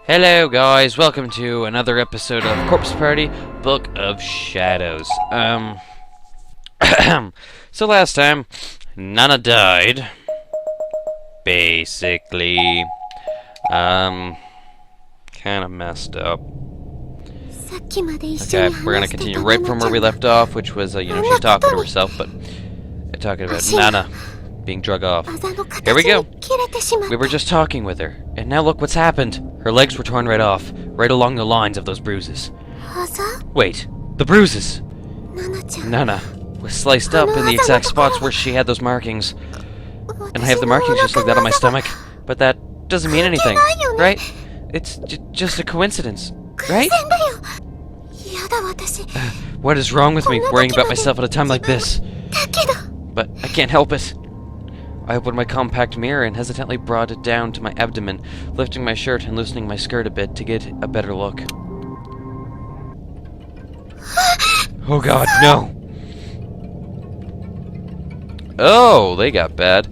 Hello guys, welcome to another episode of Corpse Party, Book of Shadows. So last time, Nana died. Basically. Kinda messed up. Okay, we're gonna continue right from where we left off, which was, she's talking to herself, but talking about Nana being drug off. Here we go. We were just talking with her, and now look what's happened. Her legs were torn right off, right along the lines of those bruises. Wait, the bruises! Nana was sliced up in the exact spots where she had those markings. And I have the markings just like that on my stomach. But that doesn't mean anything, right? It's just a coincidence, right? What is wrong with me, worrying about myself at a time like this? But I can't help it. I opened my compact mirror and hesitantly brought it down to my abdomen, lifting my shirt and loosening my skirt a bit to get a better look. Oh god, no! Oh, they got bad.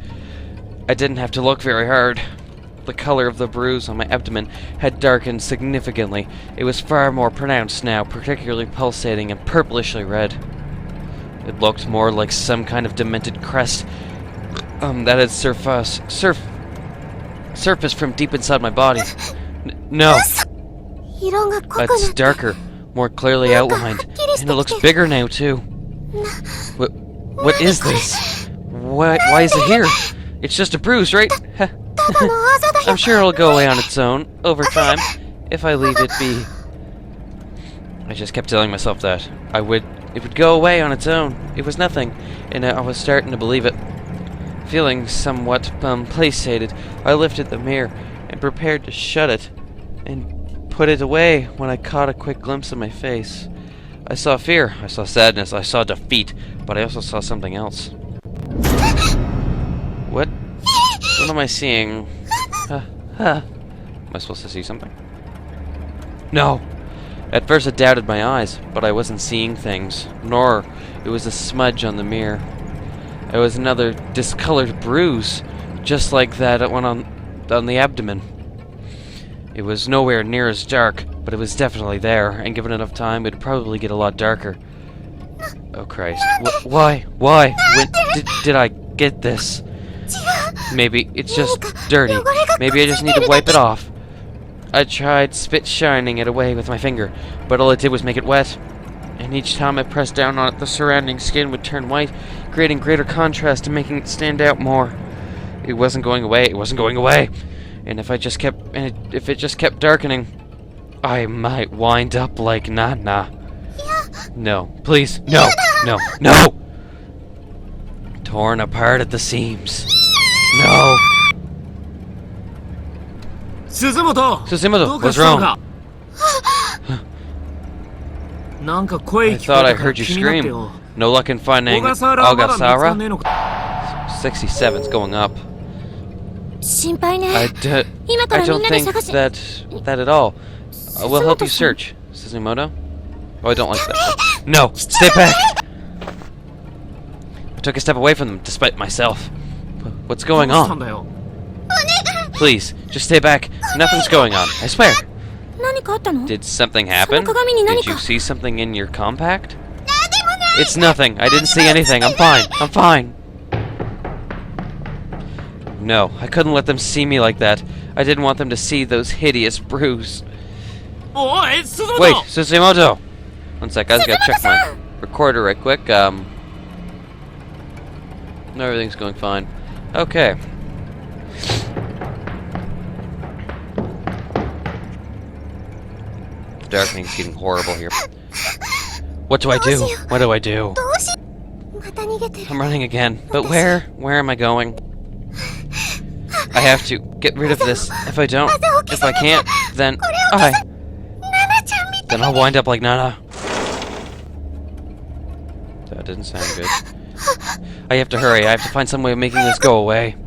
I didn't have to look very hard. The color of the bruise on my abdomen had darkened significantly. It was far more pronounced now, particularly pulsating and purplishly red. It looked more like some kind of demented crest that had surfaced from deep inside my body. No. It's darker, more clearly outlined, and it looks bigger now too. What is this? Why is it here? It's just a bruise, right? I'm sure it'll go away on its own, over time, if I leave it be. I just kept telling myself that. It would go away on its own. It was nothing, and I was starting to believe it. Feeling somewhat placated, I lifted the mirror and prepared to shut it and put it away when I caught a quick glimpse of my face. I saw fear, I saw sadness, I saw defeat, but I also saw something else. What am I seeing? Am I supposed to see something? No! At first I doubted my eyes, but I wasn't seeing things, nor it was a smudge on the mirror. It was another discolored bruise, just like that one on the abdomen. It was nowhere near as dark, but it was definitely there, and given enough time, it'd probably get a lot darker. Oh Christ. Why? When did I get this? Maybe it's just dirty. Maybe I just need to wipe it off. I tried spit shining it away with my finger, but all it did was make it wet. And each time I pressed down on it, the surrounding skin would turn white, creating greater contrast and making it stand out more. It wasn't going away. And if it just kept darkening, I might wind up like Nana. No, please, no. Torn apart at the seams. No. Suzumoto, what's wrong? I thought I heard you scream. No luck in finding Ogasara? 67's going up. I don't think that at all. We'll help you search. Suzumoto? Oh, I don't like that. No! Stay back! I took a step away from them, despite myself. What's going on? Please, just stay back. Nothing's going on, I swear. Did something happen? Did you see something in your compact? It's nothing. I didn't see anything. I'm fine. No, I couldn't let them see me like that. I didn't want them to see those hideous bruises. Wait, Suzumoto! One sec, I just gotta check my recorder right quick. No, everything's going fine. Okay. The darkening's getting horrible here. What do I do? I'm running again, but where? Where am I going? I have to get rid of this. If I can't, then I'll wind up like Nana. That didn't sound good. I have to hurry. I have to find some way of making this go away.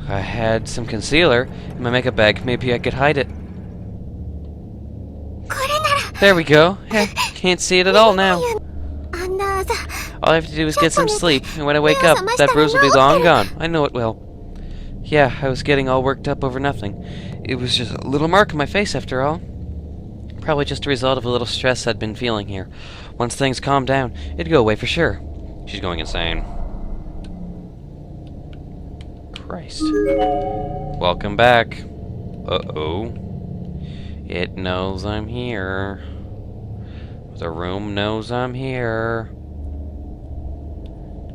I had some concealer in my makeup bag. Maybe I could hide it. There we go. Can't see it at all now. All I have to do is get some sleep, and when I wake up, that bruise will be long gone. I know it will. Yeah, I was getting all worked up over nothing. It was just a little mark on my face after all. Probably just a result of a little stress I'd been feeling here. Once things calmed down, it'd go away for sure. She's going insane. Christ. Welcome back. Uh-oh. It knows I'm here. The room knows I'm here.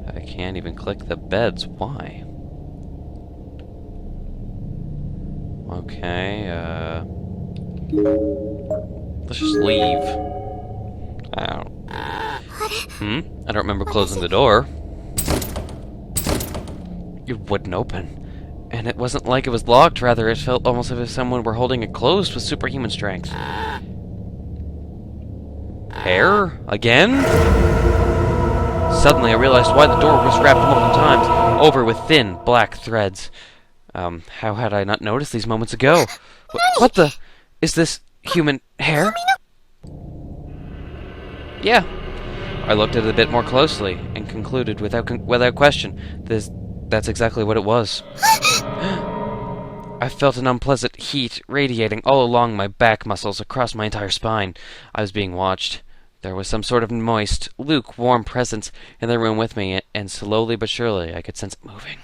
I can't even click the beds. Why? Okay, let's just leave. I don't remember closing the door. It wouldn't open. And it wasn't like it was locked, rather it felt almost as if someone were holding it closed with superhuman strength. Hair? Again? Suddenly I realized why the door was wrapped multiple times over with thin, black threads. How had I not noticed these moments ago? What the? Is this human hair? Yeah. I looked at it a bit more closely and concluded without question, that's exactly what it was. I felt an unpleasant heat radiating all along my back muscles across my entire spine. I was being watched. There was some sort of moist, lukewarm presence in the room with me, and slowly but surely I could sense it moving.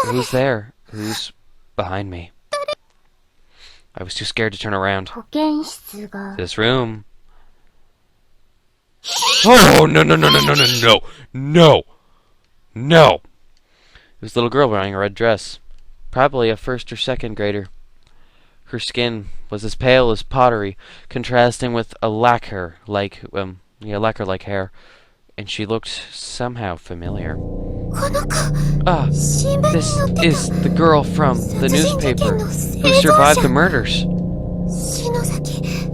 Who's there? Who's behind me? I was too scared to turn around. This room. Oh, no, no, no, no, no, no, no, no, no. It was a little girl wearing a red dress. Probably a first or second grader. Her skin was as pale as pottery, contrasting with a lacquer-like hair, and she looked somehow familiar. This is the girl from the newspaper who survived the murders.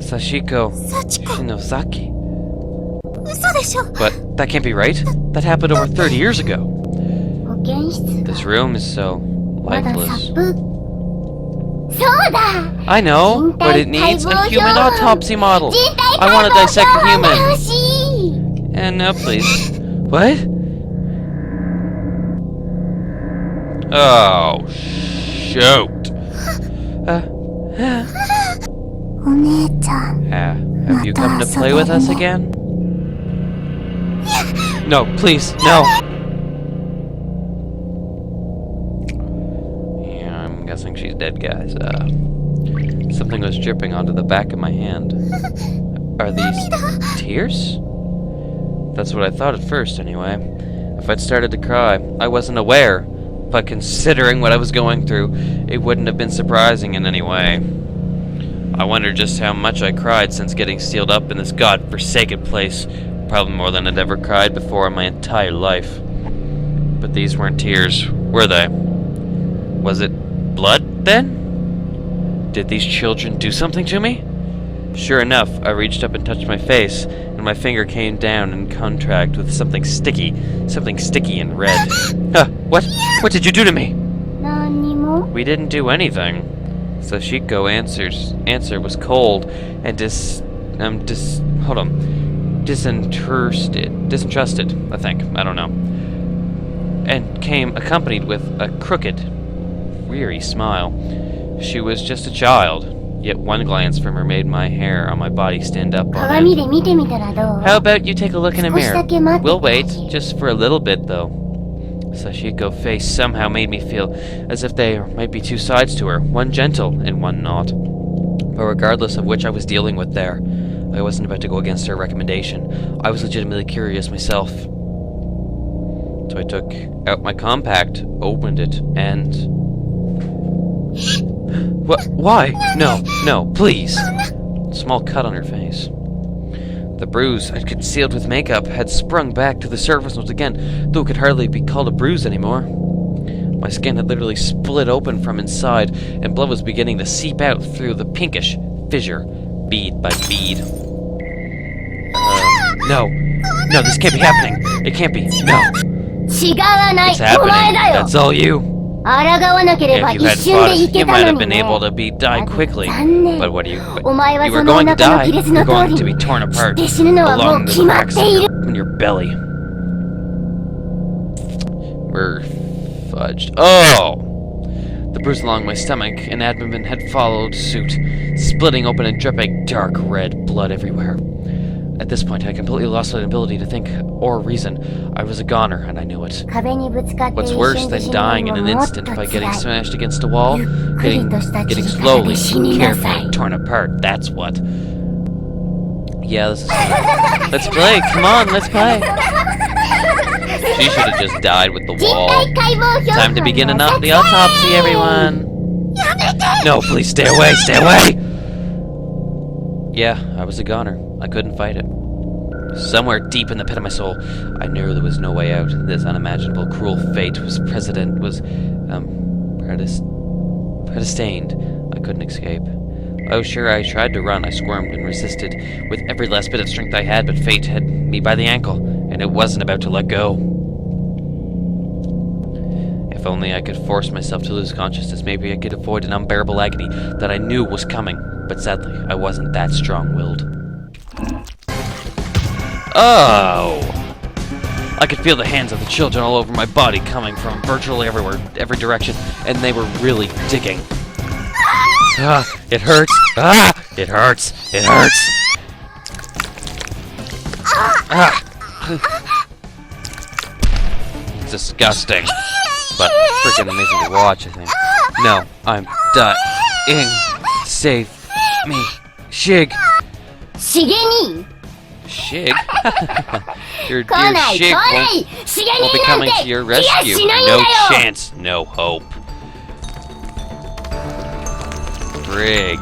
Sachiko Shinosaki. But that can't be right. That happened over 30 years ago. This room is so lifeless. I know, but it needs a human autopsy model. I want to dissect a human. And no, please. What? Oh, shoot. Have you come to play with us again? No, please, no. Yeah, I'm guessing she's dead, guys. Something was dripping onto the back of my hand. Are these tears? That's what I thought at first, anyway. If I'd started to cry, I wasn't aware. But considering what I was going through, it wouldn't have been surprising in any way. I wonder just how much I cried since getting sealed up in this god-forsaken place. Probably more than I'd ever cried before in my entire life. But these weren't tears, were they? Was it blood, then? Did these children do something to me? Sure enough, I reached up and touched my face, and my finger came down in contact with something sticky and red. What? What did you do to me? We didn't do anything. Sachiko answer was cold and disinterested, I think. I don't know. And came accompanied with a crooked, weary smile. She was just a child, yet one glance from her made my hair on my body stand up on end. How about you take a look in a mirror? We'll wait, just for a little bit, though. Sachiko's face somehow made me feel as if there might be two sides to her, one gentle and one not. But regardless of which I was dealing with there, I wasn't about to go against her recommendation. I was legitimately curious myself. So I took out my compact, opened it, and... What? Why? No, please. Small cut on her face. The bruise I'd concealed with makeup had sprung back to the surface once again, though it could hardly be called a bruise anymore. My skin had literally split open from inside, and blood was beginning to seep out through the pinkish fissure, bead by bead. No, this can't be happening. It can't be. No. It's happening. That's all you. If you had fought us, you might have been able to die quickly. But what you were going to die. You're going to be torn apart along the cracks in your belly. We're fudged. Oh! The bruise along my stomach and abdomen had followed suit, splitting open and dripping dark red blood everywhere. At this point, I completely lost my ability to think or reason. I was a goner, and I knew it. What's worse than dying in an instant by getting smashed against a wall? Getting slowly, carefully torn apart, that's what. Yeah, this is fun. Let's play, come on, let's play. She should have just died with the wall. Time to begin the autopsy, everyone. No, please stay away, stay away! Yeah, I was a goner. I couldn't fight it. Somewhere deep in the pit of my soul, I knew there was no way out. This unimaginable, cruel fate was predestined. I couldn't escape. Oh, sure, I tried to run. I squirmed and resisted with every last bit of strength I had, but fate had me by the ankle, and it wasn't about to let go. If only I could force myself to lose consciousness, maybe I could avoid an unbearable agony that I knew was coming. But sadly, I wasn't that strong-willed. Oh! I could feel the hands of the children all over my body coming from virtually everywhere, every direction, and they were really digging. Ah, it hurts! Ah, it hurts! It hurts! Ah! It's disgusting, but freaking amazing to watch, I think. No, I'm dying. Save me, Shig. Shigeni. Shig? Your dear Shig won't be coming to your rescue. No chance, no hope. Frig.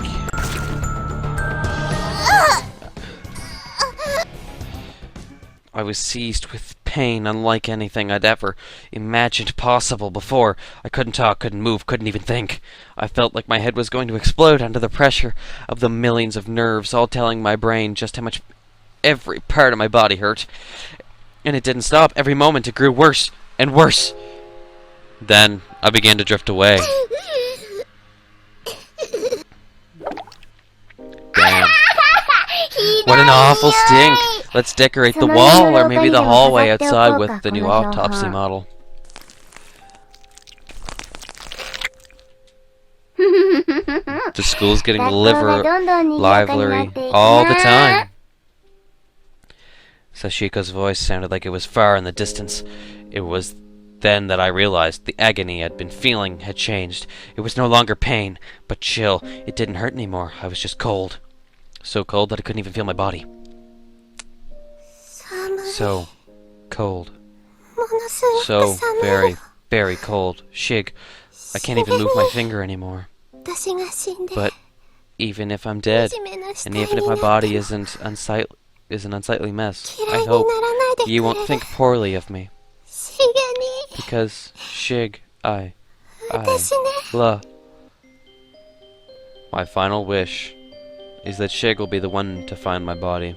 I was seized with pain unlike anything I'd ever imagined possible before. I couldn't talk, couldn't move, couldn't even think. I felt like my head was going to explode under the pressure of the millions of nerves, all telling my brain just how much every part of my body hurt. And it didn't stop. Every moment it grew worse and worse. Then I began to drift away. Damn. What an awful stink. Let's decorate the wall or maybe the hallway outside with the new autopsy model. The school's getting lively all the time. Sashiko's voice sounded like it was far in the distance. It was then that I realized the agony I'd been feeling had changed. It was no longer pain, but chill. It didn't hurt anymore. I was just cold. So cold that I couldn't even feel my body. So cold. So very, very cold. Shig, I can't even move my finger anymore. But even if I'm dead, and even if my body is an unsightly mess, I hope you won't think poorly of me. Because, Shig, I love. My final wish is that Shig will be the one to find my body.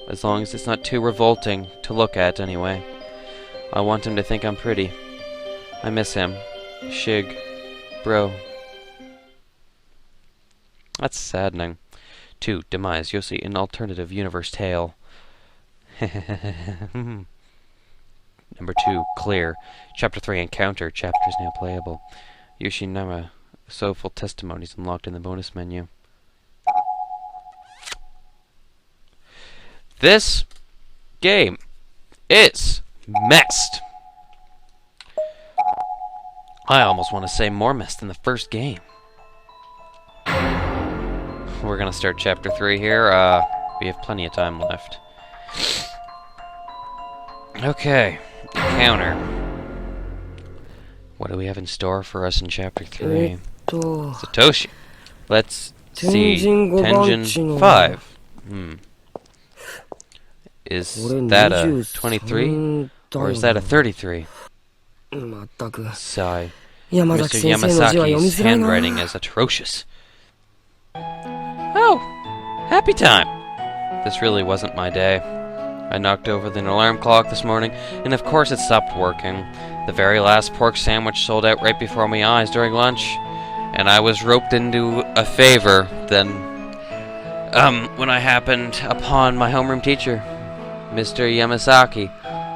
As long as it's not too revolting to look at, anyway. I want him to think I'm pretty. I miss him. Shig. Bro. That's saddening. 2. Demise. Yoshi, an alternative universe tale. Number 2. Clear. Chapter 3. Encounter. Chapter is now playable. Yoshinama. Soulful testimonies unlocked in the bonus menu. This game is messed. I almost want to say more messed than the first game. We're gonna start chapter 3 here. We have plenty of time left. Okay, encounter. What do we have in store for us in chapter 3? Satoshi. Let's see. Tenjin 5. Is that a 23? Or is that a 33? Sigh. Mr. Yamasaki's handwriting is atrocious. Oh, happy time. This really wasn't my day. I knocked over the alarm clock this morning, and of course it stopped working. The very last pork sandwich sold out right before my eyes during lunch, and I was roped into a favor when I happened upon my homeroom teacher, Mr. Yamasaki,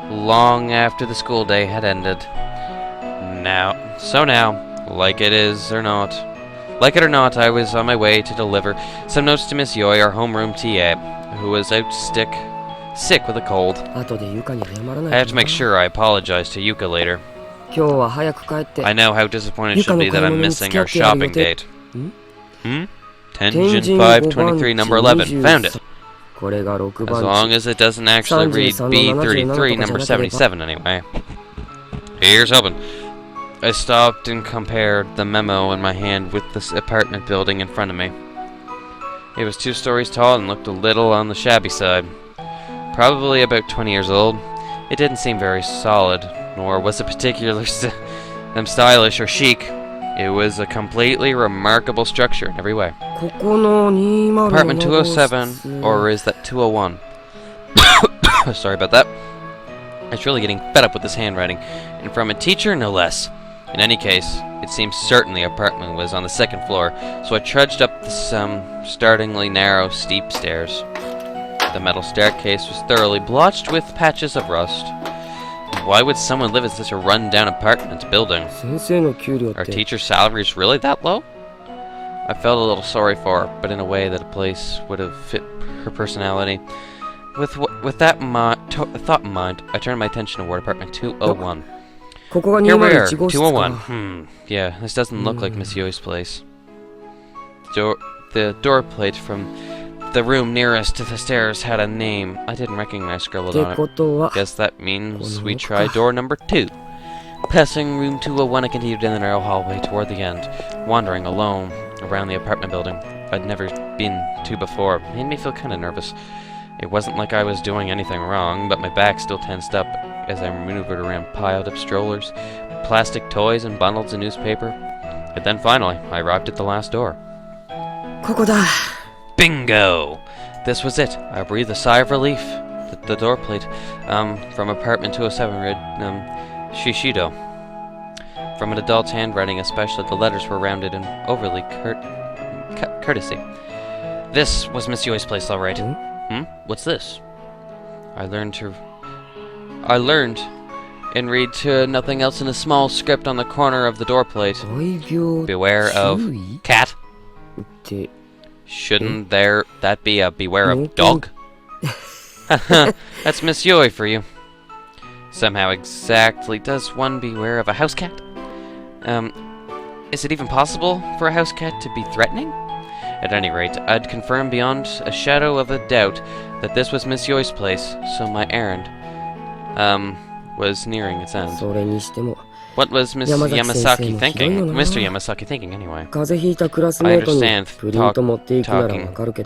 long after the school day had ended. Now, Like it is or not. Like it or not, I was on my way to deliver some notes to Miss Yoi, our homeroom TA, who was out sick with a cold. I have to make sure I apologize to Yuka later. I know how disappointed she'll be that I'm missing our shopping date. Tenjin 523, number 11. Found it. As long as it doesn't actually read B33, number 77 anyway. Here's hoping. I stopped and compared the memo in my hand with this apartment building in front of me. It was 2 stories tall and looked a little on the shabby side. Probably about 20 years old. It didn't seem very solid, nor was it particularly stylish or chic. It was a completely remarkable structure in every way. Apartment 207, or is that 201? Sorry about that. I was really getting fed up with this handwriting, and from a teacher, no less. In any case, it seemed certain the apartment was on the 2nd floor, so I trudged up the startlingly narrow, steep stairs. The metal staircase was thoroughly blotched with patches of rust. Why would someone live in such a run-down apartment building? Are teachers' salaries really that low? I felt a little sorry for her, but in a way that a place would have fit her personality. With that thought in mind, I turned my attention toward apartment 201. Here we are, 201. Yeah, this doesn't look like Miss Yoi's place. The door plate from the room nearest to the stairs had a name I didn't recognize scribbled on it. Guess that means we try door number 2. Passing room 201, I continued down the narrow hallway toward the end, wandering alone around the apartment building I'd never been to before. It made me feel kind of nervous. It wasn't like I was doing anything wrong, but my back still tensed up as I maneuvered around piled-up strollers, plastic toys, and bundles of newspaper. And then finally, I arrived at the last door. Bingo! This was it. I breathed a sigh of relief. The door plate from apartment 207 read, Shishido. From an adult's handwriting especially, the letters were rounded and overly courtesy. This was Miss Yoi's place, all right. What's this? I learned and read to nothing else in a small script on the corner of the door plate. Beware of cat. Shouldn't that be a beware of dog? That's Miss Yoi for you. Somehow exactly does one beware of a house cat? Is it even possible for a house cat to be threatening? At any rate, I'd confirmed beyond a shadow of a doubt that this was Miss Yoi's place, so my errand, was nearing its end. What was Miss Yamasaki thinking? Mr. Yamasaki thinking, anyway. I understand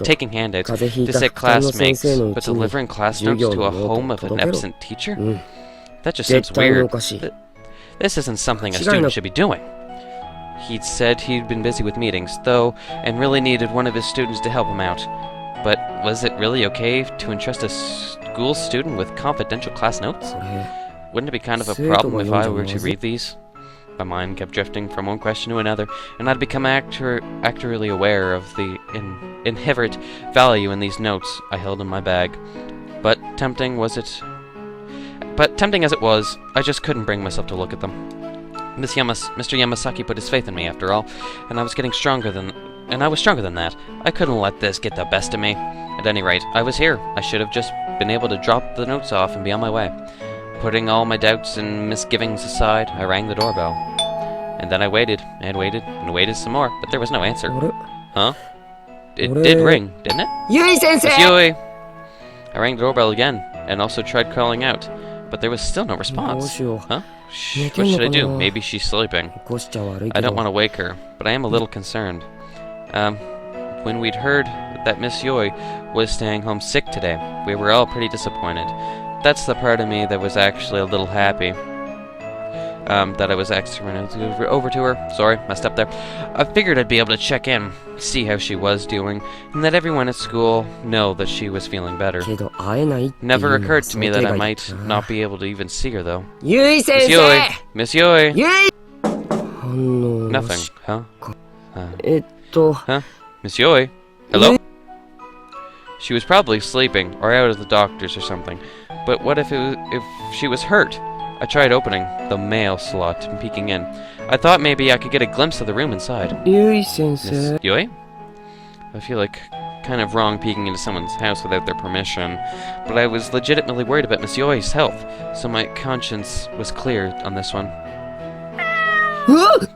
taking handouts to say classmates, but delivering class notes to a home of an absent teacher? That just seems weird. This isn't something a student should be doing. He'd said he'd been busy with meetings, though, and really needed one of his students to help him out. But was it really okay to entrust a school student with confidential class notes? Wouldn't it be kind of a problem if I were to read these? My mind kept drifting from one question to another, and I'd become accurately aware of the inherent value in these notes I held in my bag. But tempting as it was, I just couldn't bring myself to look at them. Mr. Yamasaki put his faith in me, after all, and I was stronger than that. I couldn't let this get the best of me. At any rate, I was here. I should have just been able to drop the notes off and be on my way. Putting all my doubts and misgivings aside, I rang the doorbell. And then I waited, and waited, and waited some more, but there was no answer. Huh? It did ring, didn't it? Yui-sensei! Miss Yui! I rang the doorbell again, and also tried calling out, but there was still no response. Huh? What should I do? Maybe she's sleeping. I don't want to wake her, but I am a little concerned. When we'd heard that Miss Yoi was staying home sick today, we were all pretty disappointed. That's the part of me that was actually a little happy. That I was actually over to her. Sorry, messed up there. I figured I'd be able to check in, see how she was doing, and let everyone at school know that she was feeling better. Never occurred to me that I might not be able to even see her, though. Miss Yoi! Miss Yoi! Nothing, huh? Huh? Miss Yoi? Hello? She was probably sleeping, or out at the doctor's or something. But what if she was hurt? I tried opening the mail slot and peeking in. I thought maybe I could get a glimpse of the room inside. Miss Yui? I feel like kind of wrong peeking into someone's house without their permission, but I was legitimately worried about Miss Yui's health, so my conscience was clear on this one.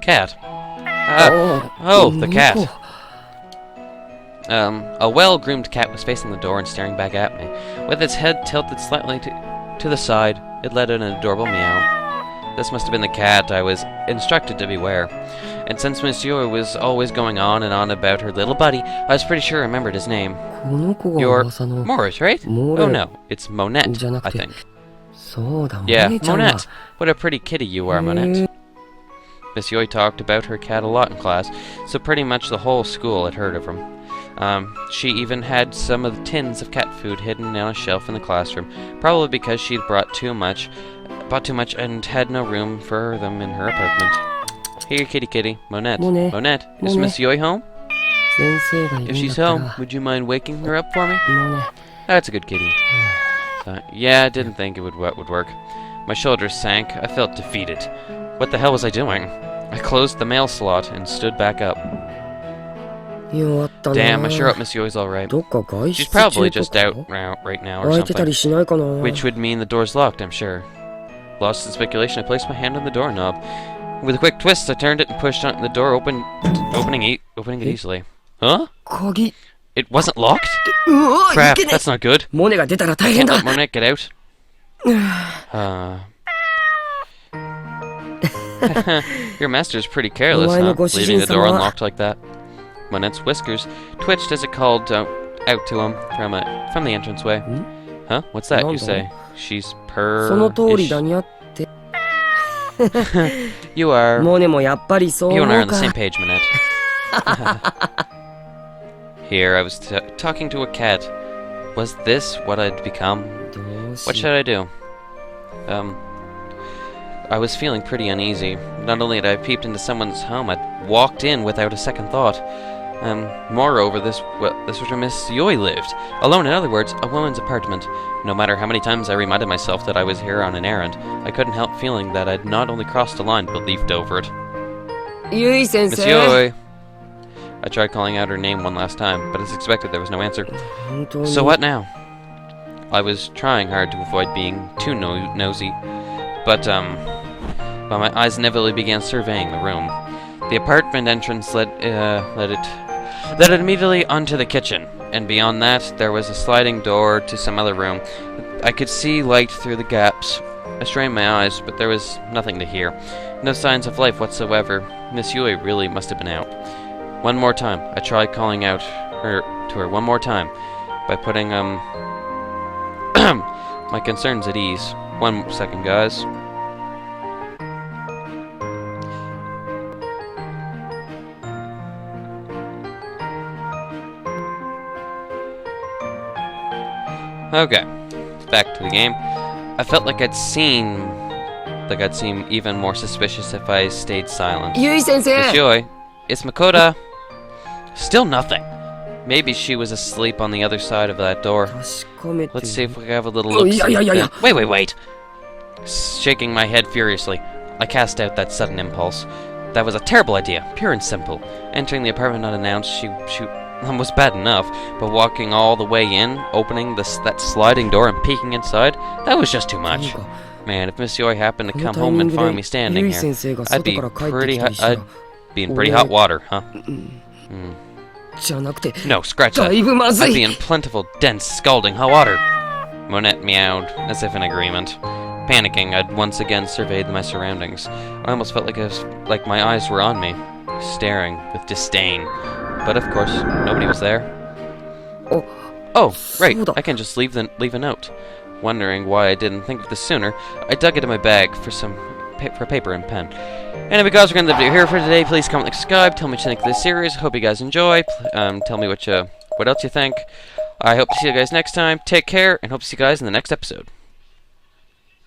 Cat. The cat. A well-groomed cat was facing the door and staring back at me. With its head tilted slightly to the side, it let out an adorable meow. This must have been the cat I was instructed to beware. And since Miss Yui was always going on and on about her little buddy, I was pretty sure I remembered his name. You're Morris, right? Oh no, it's Monette, I think. Yeah, Monette. What a pretty kitty you are, Monette. Miss Yui talked about her cat a lot in class, so pretty much the whole school had heard of him. She even had some of the tins of cat food hidden on a shelf in the classroom, probably because she'd bought too much and had no room for them in her apartment. Here, kitty, Monette. Monette, is Miss Yui home? If she's home, would you mind waking her up for me? That's a good kitty. Yeah, I didn't think it would work. My shoulders sank. I felt defeated. What the hell was I doing? I closed the mail slot and stood back up. Damn, I sure hope Miss Yui's alright. She's probably just out right now or something. Which would mean the door's locked, I'm sure. Lost in speculation, I placed my hand on the doorknob. With a quick twist, I turned it and pushed on the door, opening it easily. Huh? It wasn't locked? Crap, that's not good. I can't let Monette get out. Your master's pretty careless, huh? Leaving the door unlocked like that. Monette's whiskers twitched as it called out to him from the entranceway. Huh? What's that, you say? She's You are... You and I are on the same page, Monette. Here, I was talking to a cat. Was this what I'd become? What should I do? I was feeling pretty uneasy. Not only had I peeped into someone's home, I'd walked in without a second thought. Moreover, this was where Miss Yui lived. Alone, in other words, a woman's apartment. No matter how many times I reminded myself that I was here on an errand, I couldn't help feeling that I'd not only crossed a line, but leaped over it. Yui-sensei! Miss Yui! I tried calling out her name one last time, but as expected, there was no answer. So what now? I was trying hard to avoid being too nosy, but my eyes inevitably began surveying the room. The apartment entrance led it immediately onto the kitchen, and beyond that, there was a sliding door to some other room. I could see light through the gaps. I strained my eyes, but there was nothing to hear. No signs of life whatsoever. Miss Yui really must have been out. One more time, I tried calling out to her one more time by putting my concerns at ease. 1 second, guys. Okay, back to the game. I felt like I'd seem even more suspicious if I stayed silent. Yui-sensei! Miss Yui, it's Makoto. Still nothing. Maybe she was asleep on the other side of that door. Let's see if we have a little look. Wait. Shaking my head furiously, I cast out that sudden impulse. That was a terrible idea, pure and simple. Entering the apartment unannounced, she was bad enough, but walking all the way in, opening that sliding door and peeking inside, that was just too much. Man, if Miss Yui happened to come home and find me standing here, I'd be in pretty hot water, huh? No, scratch that. I'd be in plentiful, dense, scalding hot water. Monette meowed, as if in agreement. Panicking, I'd once again surveyed my surroundings. I almost felt like my eyes were on me, staring with disdain. But of course, nobody was there. Oh, right, I can just leave a note. Wondering why I didn't think of this sooner, I dug into my bag for paper and pen. Anyway, guys, we're going to leave it here for today. Please comment, like, subscribe. Tell me what you think of this series. Hope you guys enjoy. Tell me what else you think. I hope to see you guys next time. Take care, and hope to see you guys in the next episode.